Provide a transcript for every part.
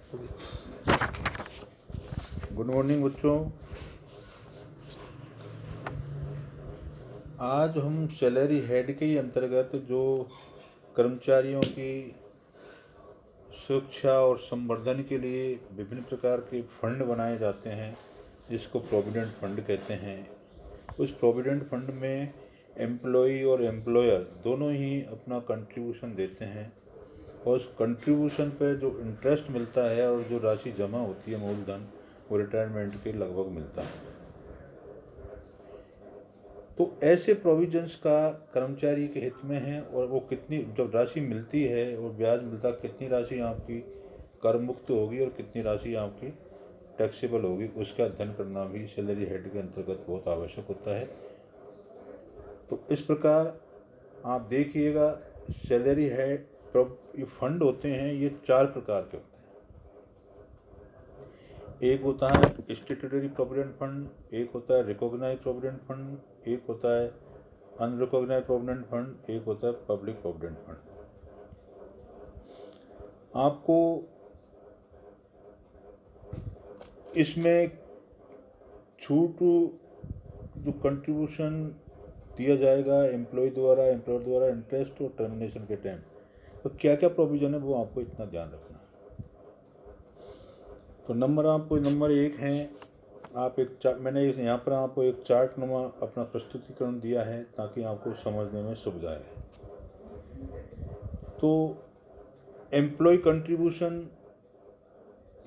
Good morning बच्चों। आज हम सैलरी हेड के ही अंतर्गत जो कर्मचारियों की सुरक्षा और संवर्धन के लिए विभिन्न प्रकार के फंड बनाए जाते हैं, जिसको प्रोविडेंट फंड कहते हैं। उस प्रोविडेंट फंड में एम्प्लॉई और एम्प्लॉयर दोनों ही अपना कंट्रीब्यूशन देते हैं, और उस कंट्रीब्यूशन पर जो इंटरेस्ट मिलता है और जो राशि जमा होती है मूलधन, वो रिटायरमेंट के लगभग मिलता है। तो ऐसे प्रोविजंस का कर्मचारी के हित में है, और वो कितनी जब राशि मिलती है और ब्याज मिलता, कितनी राशि आपकी कर मुक्त होगी और कितनी राशि आपकी टैक्सेबल होगी, उसका अध्ययन करना भी सैलरी हेड के अंतर्गत बहुत आवश्यक होता है। तो इस प्रकार आप देखिएगा, सैलरी हेड ये फंड होते हैं, ये 4 प्रकार के होते हैं। एक होता है स्टैट्यूटरी प्रोविडेंट फंड, एक होता है रिकॉग्नाइज्ड प्रोविडेंट फंड, एक होता है अनरिकॉग्नाइज्ड प्रोविडेंट फंड, एक होता है पब्लिक प्रोविडेंट फंड। आपको इसमें छूट जो कंट्रीब्यूशन दिया जाएगा एम्प्लॉय द्वारा, एम्प्लॉयर द्वारा, इंटरेस्ट और टर्मिनेशन के टाइम, तो क्या क्या प्रोविजन है वो आपको इतना ध्यान रखना है। तो नंबर 1 है, आप मैंने यहाँ पर आपको एक चार्ट नुमा अपना प्रस्तुतिकरण दिया है ताकि आपको समझने में सुविधा रहे। तो employ contribution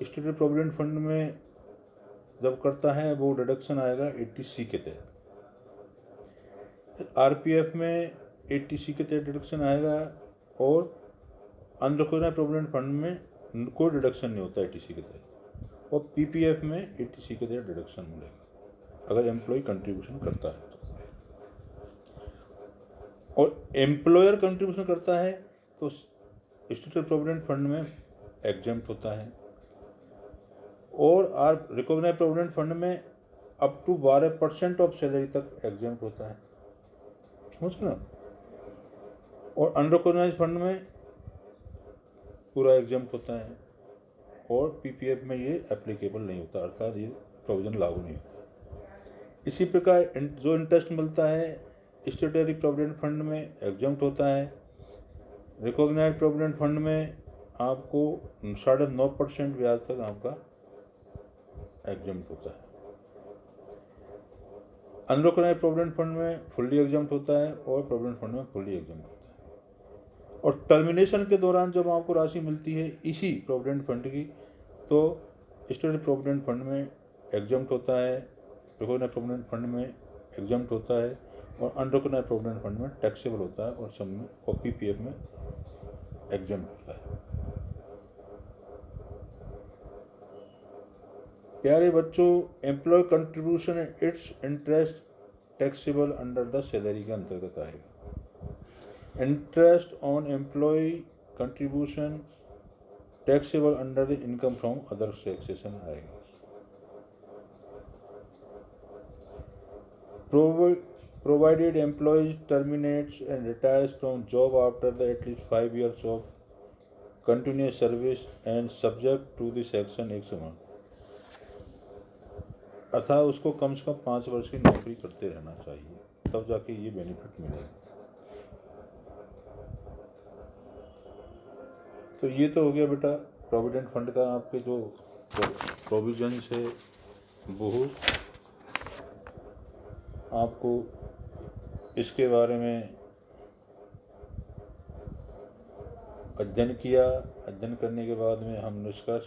state provident fund में जब करता है वो डिडक्शन आएगा 80C के तहत। आरपीएफ में 80C के तहत डिडक्शन आएगा, और अनरिकॉग्नाइज्ड प्रोविडेंट फंड में कोई डिडक्शन नहीं होता 80C के तहत, और पीपीएफ में 80C के तहत डिडक्शन मिलेगा अगर एम्प्लॉय कंट्रीब्यूशन करता है तो। और एम्प्लॉयर कंट्रीब्यूशन करता है तो स्टेट प्रोविडेंट फंड में एग्जेम्प्ट होता है, और रिकॉग्नाइज्ड प्रोविडेंट फंड में अप टू 12% ऑफ सैलरी तक एग्जेम्प्ट होता है, समझ ना। और अनरिकॉग्नाइज्ड फंड में पूरा एग्जेम्प्ट होता है, और पीपीएफ में ये एप्लीकेबल नहीं होता, अर्थात ये प्रोविजन लागू नहीं होता। इसी प्रकार जो इंटरेस्ट मिलता है स्टैट्यूटरी प्रोविडेंट फंड में एग्जेम्प्ट होता है। रिकॉग्नाइज्ड प्रोविडेंट फंड में आपको 9.5% ब्याज तक आपका एग्जेम्प्ट होता है। अनरिकॉग्नाइज्ड प्रोविडेंट फंड में फुल्ली एग्जेम्प्ट होता है, और प्रोविडेंट फंड में फुल्ली एग्जेम्प्ट होता है। और टर्मिनेशन के दौरान जब आपको राशि मिलती है इसी प्रोविडेंट फंड की, तो स्टेट प्रोविडेंट फंड में एग्जेम्प्ट होता है, रिकॉग्नाइज्ड प्रोविडेंट फंड में एग्जेम्प्ट होता है, और अनरिकॉग्नाइज्ड प्रोविडेंट फंड में टैक्सेबल होता है, और सब में और पीपीएफ में एग्जेम्प्ट होता है। प्यारे बच्चों, employ contribution its interest taxable under the salary के अंतर्गत आएगा। Interest on employ contribution taxable under the income from other taxation आएगा। Provided employee terminates and retires from job after the at least 5 years of continuous service and subject to the section एक समान, अर्थात उसको कम से कम 5 वर्ष की नौकरी करते रहना चाहिए, तब जाके ये बेनिफिट मिलेगा। तो ये तो हो गया बेटा प्रोविडेंट फंड का, आपके जो प्रोविजंस है वो आपको इसके बारे में अध्ययन किया। अध्ययन करने के बाद में हम निष्कर्ष